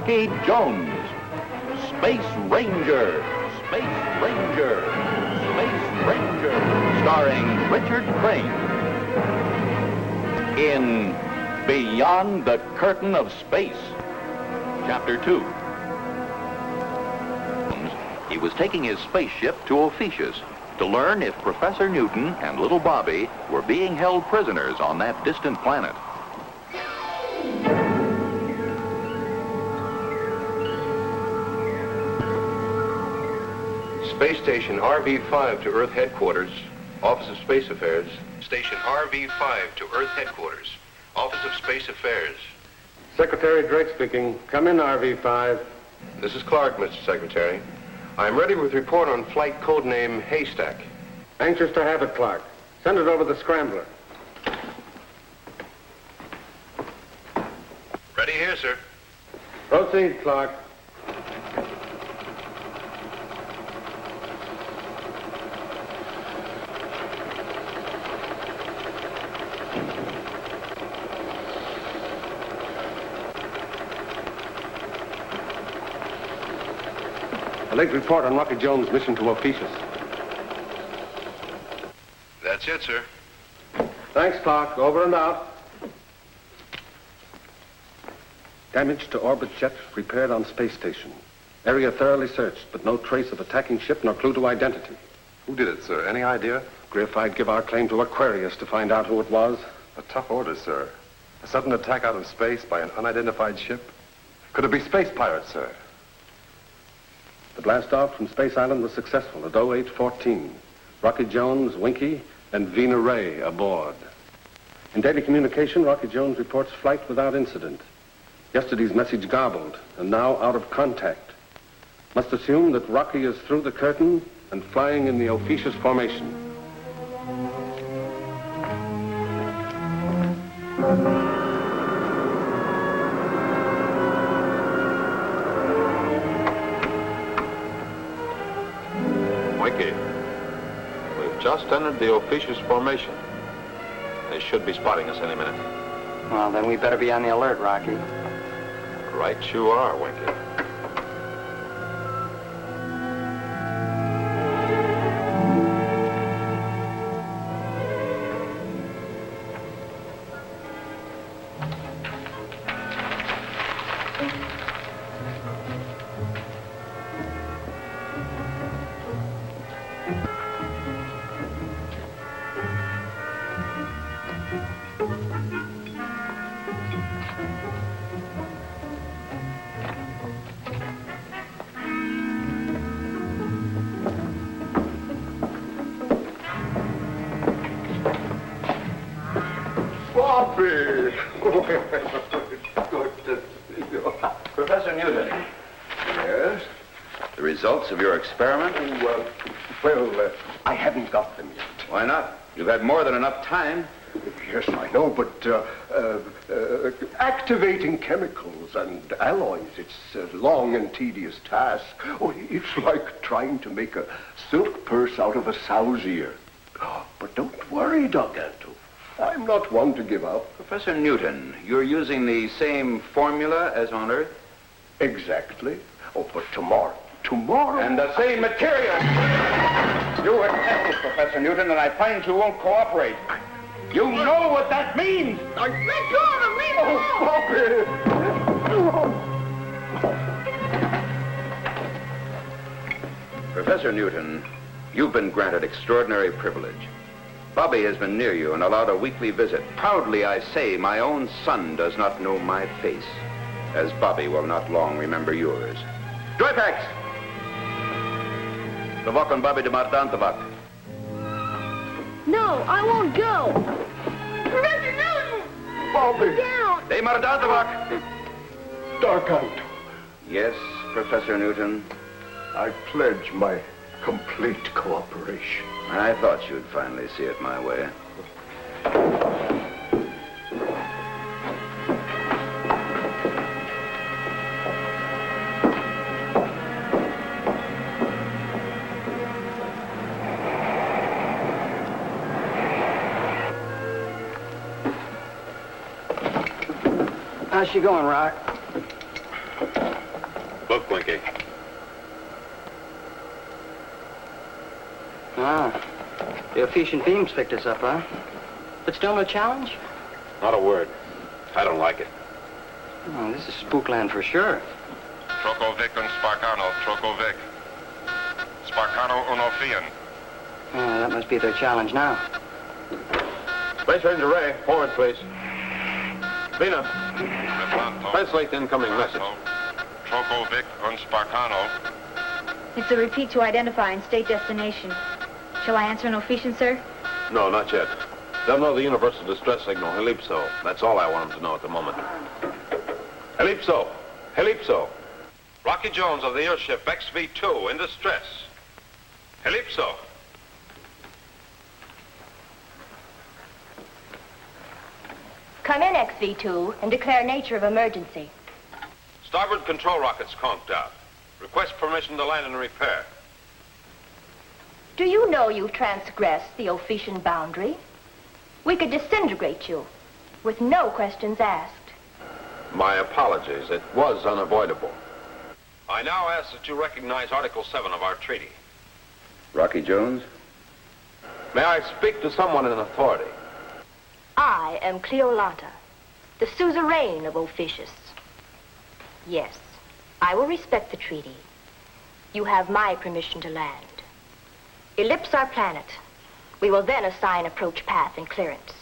Rocky Jones, Space Ranger, Space Ranger, Space Ranger, starring Richard Crane. In Beyond the Curtain of Space, Chapter 2. He was taking his spaceship to Ophiuchus to learn if Professor Newton and little Bobby were being held prisoners on that distant planet. Space Station RV-5 to Earth Headquarters, Office of Space Affairs. Station RV-5 to Earth Headquarters, Office of Space Affairs. Secretary Drake speaking. Come in, RV-5. This is Clark, Mr. Secretary. I'm ready with report on flight codename Haystack. Anxious to have it, Clark. Send it over the scrambler. Ready here, sir. Proceed, Clark. A late report on Rocky Jones' mission to Ophiuchus. That's it, sir. Thanks, Clark. Over and out. Damage to orbit jet repaired on space station. Area thoroughly searched, but no trace of attacking ship nor clue to identity. Who did it, sir? Any idea? Griff, I'd give our claim to Aquarius to find out who it was. A tough order, sir. A sudden attack out of space by an unidentified ship? Could it be space pirates, sir? The blast-off from Space Island was successful at 0814. Rocky Jones, Winky, and Vina Ray aboard. In daily communication, Rocky Jones reports flight without incident. Yesterday's message garbled, and now out of contact. Must assume that Rocky is through the curtain and flying in the Ophiuchus formation. Winky, we've just entered the Ophiuchus formation. They should be spotting us any minute. Well, then we better be on the alert, Rocky. Right you are, Winky. Bobby! Good to see you. Professor Newton, Yes? the results of your experiment? I haven't got them yet. Why not? You've had more than enough time. Yes, I know, but activating chemicals and alloys, it's a long and tedious task. Oh, it's like trying to make a silk purse out of a sow's ear. But don't worry, Gargantua. I'm not one to give up. Professor Newton, you're using the same formula as on Earth? Exactly. Oh, but tomorrow. And the same material. You were tested, Professor Newton, and I find you won't cooperate. You know what that means! Let go of him! Leave him alone! Professor Newton, you've been granted extraordinary privilege. Bobby has been near you and allowed a weekly visit. Proudly I say my own son does not know my face, as Bobby will not long remember yours. Drypax! Tabak on Bobby de Mardan Tabak. No, I won't go! Professor Newton! Bobby! Down! De Mardan Tabak! Gargantua, Yes, Professor Newton. I pledge my complete cooperation. I thought you'd finally see it my way. How's she going, Rock? Look, Winky. Ah, the efficient beams picked us up, huh? But still no challenge? Not a word. I don't like it. Oh, this is spookland for sure. Trokovic and Sparkano, Trokovic. Sparkano unofian. Yeah, that must be their challenge now. Space Ranger Ray, forward, please. Vina, translate the incoming message. Trokovic and Sparkano. It's a repeat to identify and state destination. Shall I answer an official, sir? No, not yet. They'll know the universal distress signal, Helipso. That's all I want them to know at the moment. Helipso! Helipso! Rocky Jones of the airship XV-2 in distress. Helipso! Come in, XV-2, and declare nature of emergency. Starboard control rockets conked out. Request permission to land and repair. Do you know you've transgressed the Ophician boundary? We could disintegrate you with no questions asked. My apologies. It was unavoidable. I now ask that you recognize Article 7 of our treaty. Rocky Jones? May I speak to someone in authority? I am Cleolanta, the suzerain of Ophicius. Yes, I will respect the treaty. You have my permission to land. Ellipse our planet. We will then assign approach path and clearance.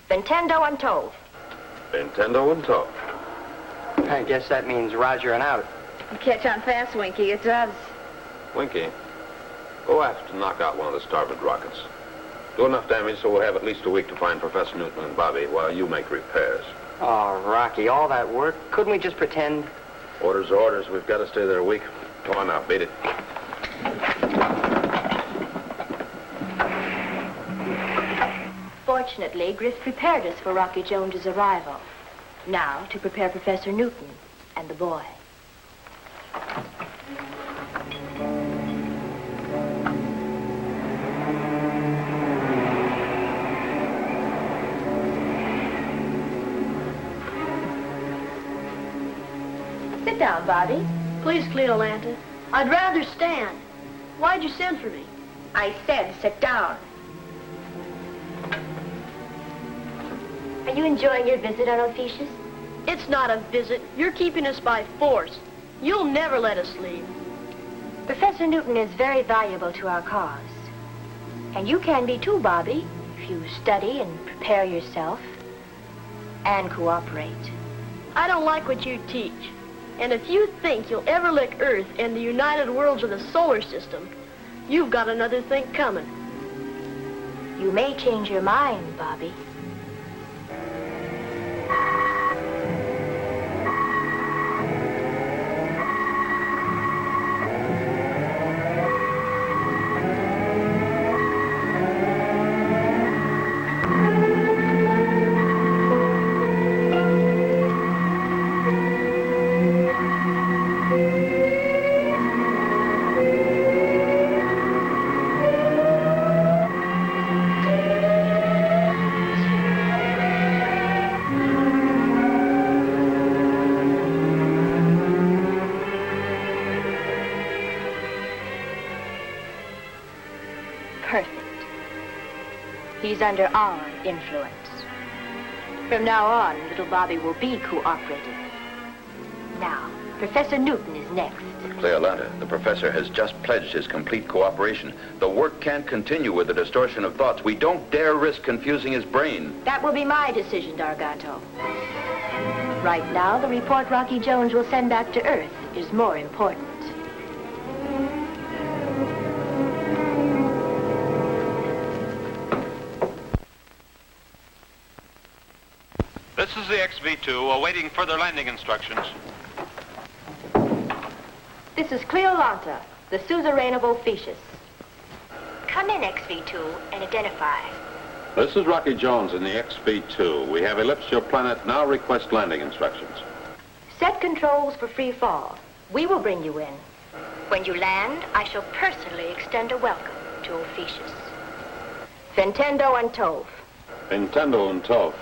Ventendo and Tove. Nintendo and Toe. I guess that means Roger and out. You catch on fast, Winky. It does. Winky, go aft to knock out one of the starboard rockets. Do enough damage so we'll have at least a week to find Professor Newton and Bobby while you make repairs. Oh, Rocky, all that work. Couldn't we just pretend? Orders are orders. We've got to stay there a week. Come on now, beat it. Fortunately, Griff prepared us for Rocky Jones's arrival. Now, to prepare Professor Newton and the boy. Sit down, Bobby. Please, Cleolanta. I'd rather stand. Why'd you send for me? I said sit down. Are you enjoying your visit on Ophicius? It's not a visit. You're keeping us by force. You'll never let us leave. Professor Newton is very valuable to our cause. And you can be too, Bobby, if you study and prepare yourself and cooperate. I don't like what you teach. And if you think you'll ever lick Earth and the United Worlds of the solar system, you've got another think coming. You may change your mind, Bobby. He's under our influence. From now on, little Bobby will be cooperative. Now, Professor Newton is next. Cleolanta, the professor has just pledged his complete cooperation. The work can't continue with the distortion of thoughts. We don't dare risk confusing his brain. That will be my decision, Dargato. Right now, the report Rocky Jones will send back to Earth is more important. This is the XV-2 awaiting further landing instructions. This is Cleolanta, the suzerain of Ophicius. Come in, XV-2, and identify. This is Rocky Jones in the XV-2. We have ellipsed your planet. Now request landing instructions. Set controls for free fall. We will bring you in. When you land, I shall personally extend a welcome to Ophicius. Ventendo and Tove. Nintendo and Tove.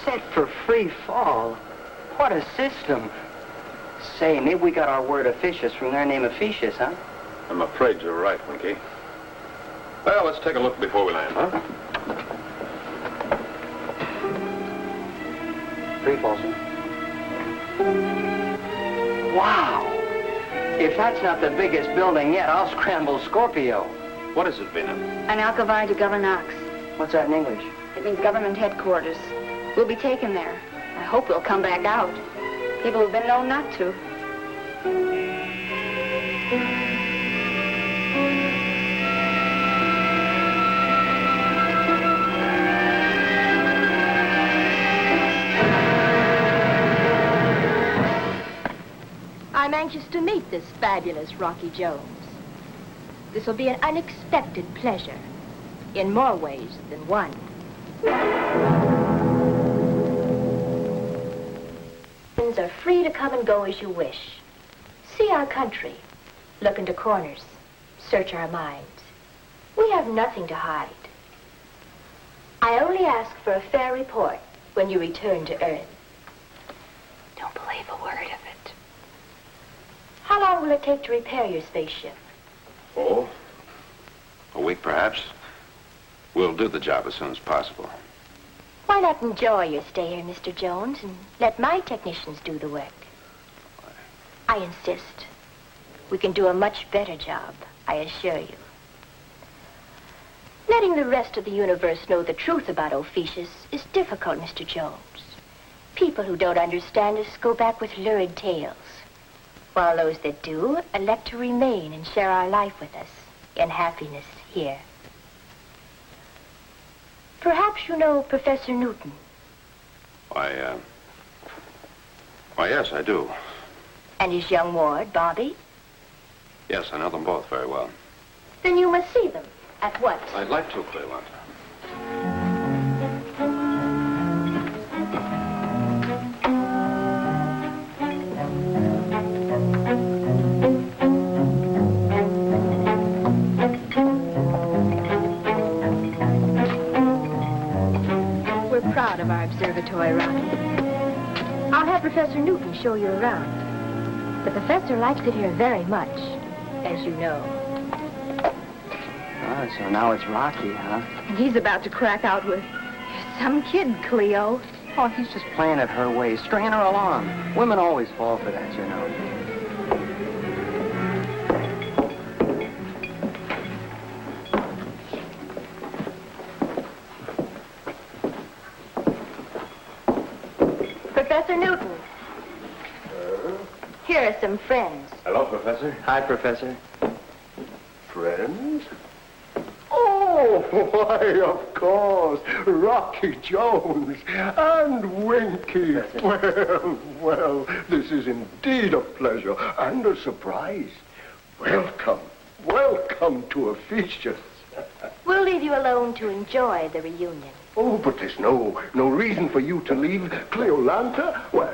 Set for free fall. What a system. Say, maybe we got our word officious from their name officious, huh? I'm afraid you're right, Winky. Well, let's take a look before we land, huh? Free fall, sir. Wow! If that's not the biggest building yet, I'll scramble Scorpio. What is it, Vina? An Alcavide to Governox. What's that in English? It means government headquarters. We'll be taken there. I hope we'll come back out. People have been known not to. I'm anxious to meet this fabulous Rocky Jones. This will be an unexpected pleasure, in more ways than one. Are free to come and go as you wish. See our country, look into corners, search our minds. We have nothing to hide. I only ask for a fair report when you return to Earth. Don't believe a word of it. How long will it take to repair your spaceship? Oh, a week perhaps. We'll do the job as soon as possible. Why not enjoy your stay here, Mr. Jones, and let my technicians do the work? I insist. We can do a much better job, I assure you. Letting the rest of the universe know the truth about Ophiuchus is difficult, Mr. Jones. People who don't understand us go back with lurid tales, while those that do elect to remain and share our life with us in happiness here. Perhaps you know Professor Newton. Why, yes, I do. And his young ward, Bobby? Yes, I know them both very well. Then you must see them at once. I'd like to, Cleveland. Proud of our observatory, Rocky. I'll have Professor Newton show you around. The professor likes it here very much, as you know. Ah, so now it's Rocky, huh? And he's about to crack out with some kid, Cleo. Oh, he's just playing it her way, stringing her along. Women always fall for that, you know. Professor Newton. Here are some friends. Hello, Professor. Hi, Professor. Friends? Oh, why, of course, Rocky Jones and Winky. Well, this is indeed a pleasure and a surprise. Welcome to Ophiuchus. We'll leave you alone to enjoy the reunion. Oh, but there's no reason for you to leave Cleolanta. Why,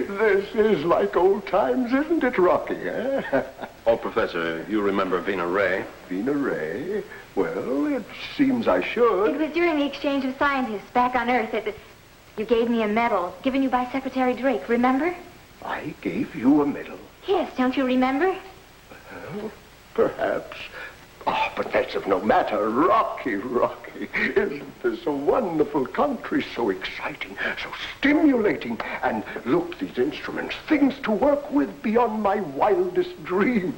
this is like old times, isn't it, Rocky, eh? Oh, Professor, you remember Vina Ray? Vina Ray? Well, it seems I should. It was during the exchange of scientists back on Earth that you gave me a medal given you by Secretary Drake, remember? I gave you a medal? Yes, don't you remember? Well, perhaps. Oh, but that's of no matter. Rocky. Isn't this a wonderful country? So exciting, so stimulating. And look, these instruments, things to work with beyond my wildest dreams.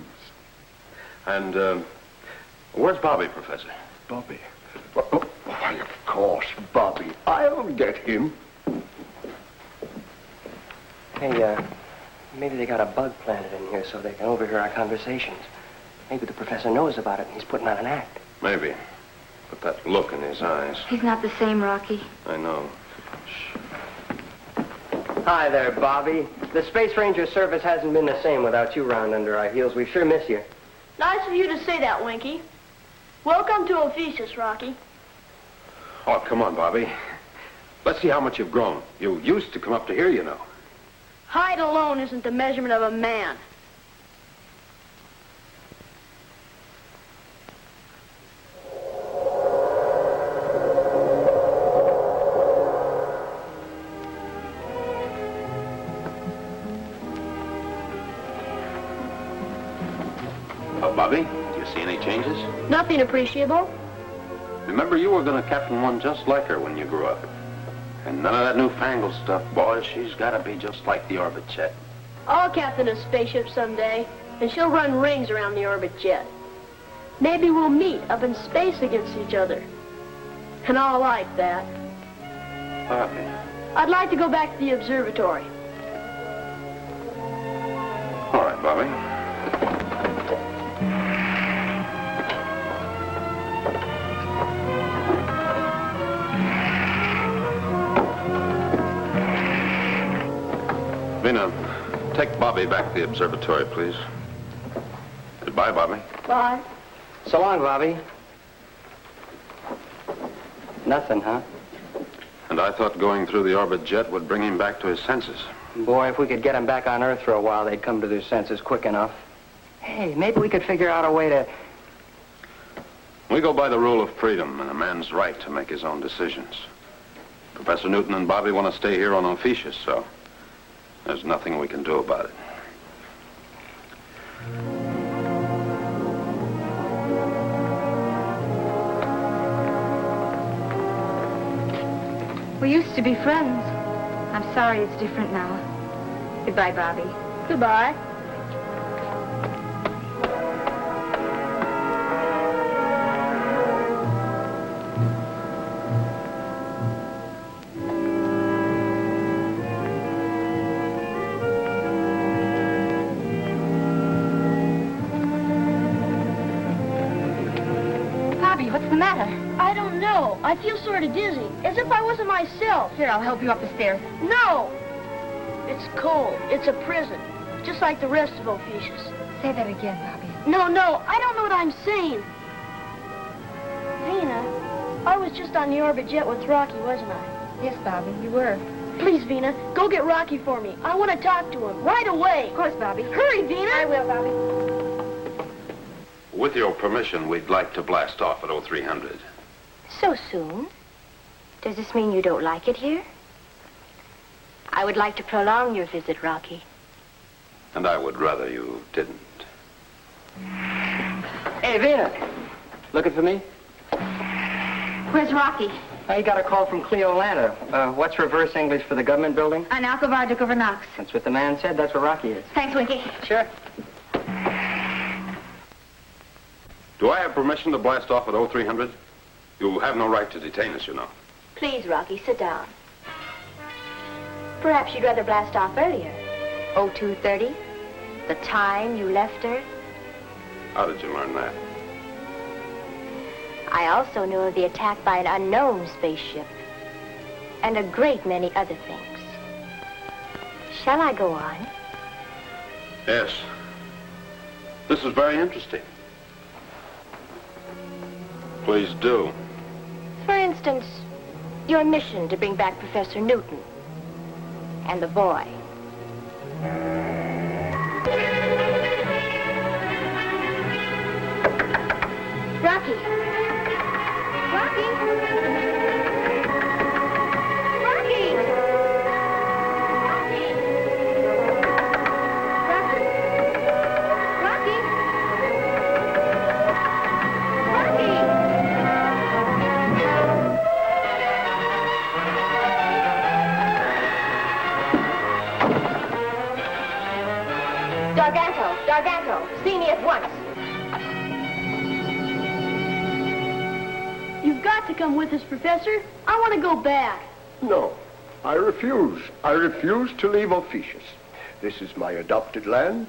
And, where's Bobby, Professor? Bobby? Oh, why, of course, Bobby. I'll get him. Hey, maybe they got a bug planted in here so they can overhear our conversations. Maybe the professor knows about it and he's putting on an act. Maybe. But that look in his eyes. He's not the same, Rocky. I know. Hi there, Bobby. The Space Ranger service hasn't been the same without you round under our heels. We sure miss you. Nice of you to say that, Winky. Welcome to Ophiuchus, Rocky. Oh, come on, Bobby. Let's see how much you've grown. You used to come up to here, you know. Height alone isn't the measurement of a man. Well, Bobby, do you see any changes? Nothing appreciable. Remember, you were going to captain one just like her when you grew up. And none of that newfangled stuff. Boy, she's got to be just like the orbit jet. I'll captain a spaceship someday, and she'll run rings around the orbit jet. Maybe we'll meet up in space against each other. And I'll like that. Bobby. I'd like to go back to the observatory. All right, Bobby. Vina, take Bobby back to the observatory, please. Goodbye, Bobby. Bye. So long, Bobby. Nothing, huh? And I thought going through the orbit jet would bring him back to his senses. Boy, if we could get them back on Earth for a while, they'd come to their senses quick enough. Hey, maybe we could figure out a way to... We go by the rule of freedom and a man's right to make his own decisions. Professor Newton and Bobby want to stay here on Ophiuchus, so there's nothing we can do about it. We used to be friends. I'm sorry it's different now. Goodbye, Bobby. Goodbye. Bobby, what's the matter? I don't know. I feel sort of dizzy, as if I wasn't myself. Here, I'll help you up the stairs. No! It's cold. It's a prison, just like the rest of Ophiuchus. Say that again, Bobby. No, I don't know what I'm saying. Vina, I was just on the orbit jet with Rocky, wasn't I? Yes, Bobby, you were. Please, Vina, go get Rocky for me. I want to talk to him right away. Of course, Bobby. Hurry, Vina. I will, Bobby. With your permission, we'd like to blast off at 0300. So soon? Does this mean you don't like it here? I would like to prolong your visit, Rocky. And I would rather you didn't. Hey, Vina. Looking for me? Where's Rocky? I got a call from Cleo Lanta. What's reverse English for the government building? An Alcovar de Governox. That's what the man said. That's where Rocky is. Thanks, Winky. Sure. Do I have permission to blast off at 0300? You have no right to detain us, you know. Please, Rocky, sit down. Perhaps you'd rather blast off earlier. 0230? The time you left Earth? How did you learn that? I also know of the attack by an unknown spaceship. And a great many other things. Shall I go on? Yes. This is very interesting. Please do. For instance, your mission to bring back Professor Newton and the boy. Rocky. Rocky. Rocky. Rocky. Rocky. Rocky. Garganto, see me at once. You've got to come with us, Professor. I want to go back. No, I refuse. I refuse to leave Ophiuchus. This is my adopted land,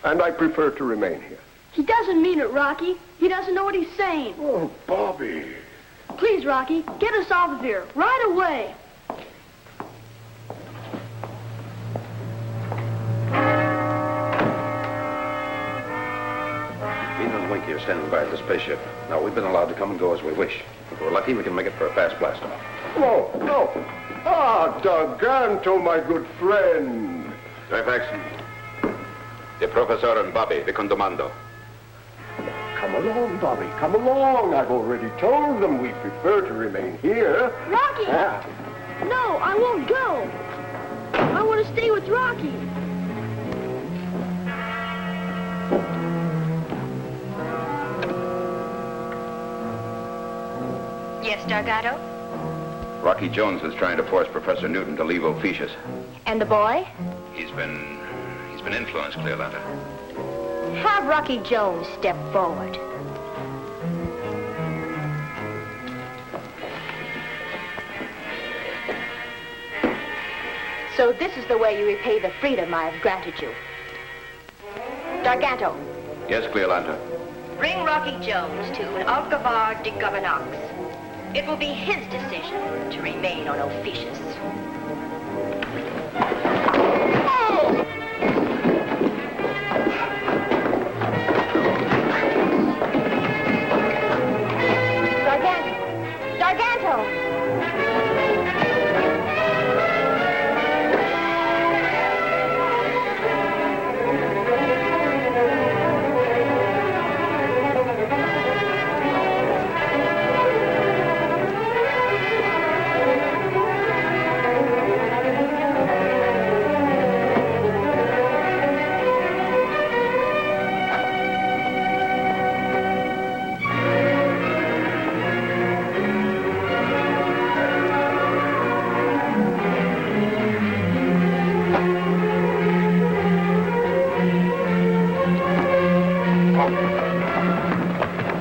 and I prefer to remain here. He doesn't mean it, Rocky. He doesn't know what he's saying. Oh, Bobby. Please, Rocky, get us off of here right away. Vina and Winky are standing by at the spaceship. Now, we've been allowed to come and go as we wish. If we're lucky, we can make it for a fast blast-off. No, no. Ah, Garganto, my good friend. Fairfax. The Professor and Bobby, the Condomando. Come along, Bobby, come along. I've already told them we prefer to remain here. Rocky! Yeah. No, I won't go. I want to stay with Rocky. Dargato? Rocky Jones is trying to force Professor Newton to leave Ophiuchus. And the boy? He's been influenced, Cleolanta. Have Rocky Jones step forward. So this is the way you repay the freedom I have granted you. Dargato, Yes, Cleolanta. bring Rocky Jones to an Alcavar de Governax. It will be his decision to remain on Ophiuchus. Dargato!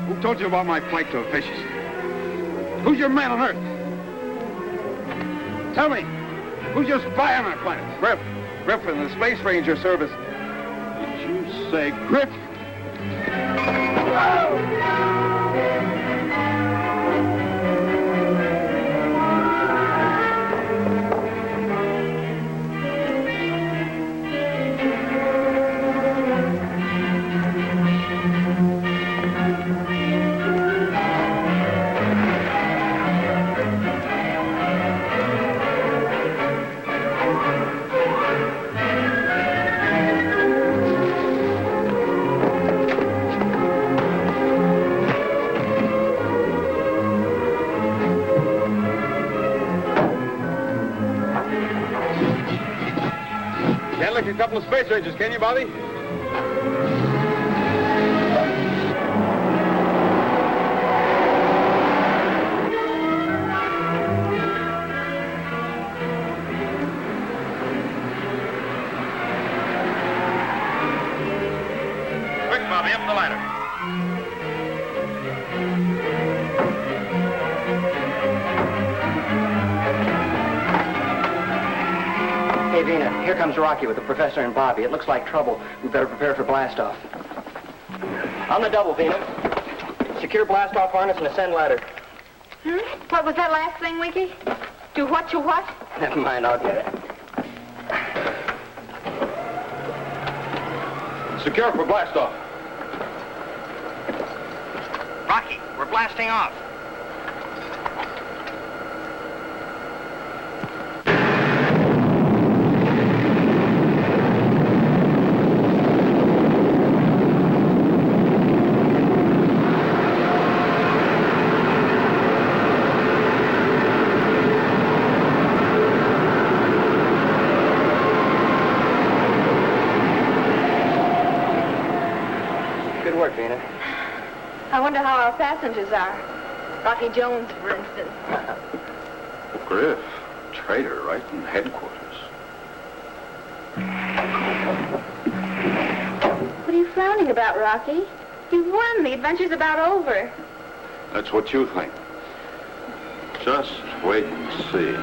Who told you about my flight to Ophiuchus? Who's your man on Earth? Tell me, who's your spy on our planet? Griff in the Space Ranger Service. Did you say Griff? Can't lick a couple of Space Rangers, can you, Bobby? Quick, Bobby, up the ladder. Hey, Vina, here comes Rocky with the professor and Bobby. It looks like trouble. We better prepare for blastoff. On the double, Vina. Secure blastoff harness and ascend ladder. What was that last thing, Winky? Do what to what? Never mind, I'll get it. Secure for blastoff. Rocky, we're blasting off. Good work, Vina. I wonder how our passengers are. Rocky Jones, for instance. Griff, traitor right in headquarters. What are you frowning about, Rocky? You've won. The adventure's about over. That's what you think. Just wait and see.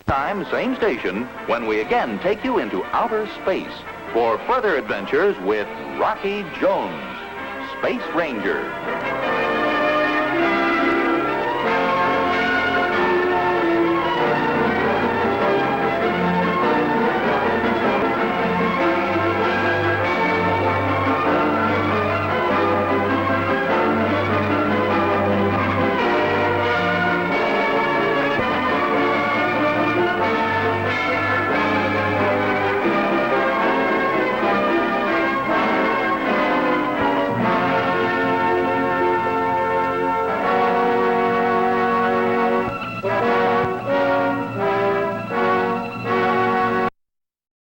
Time, same station, when we again take you into outer space for further adventures with Rocky Jones, Space Ranger.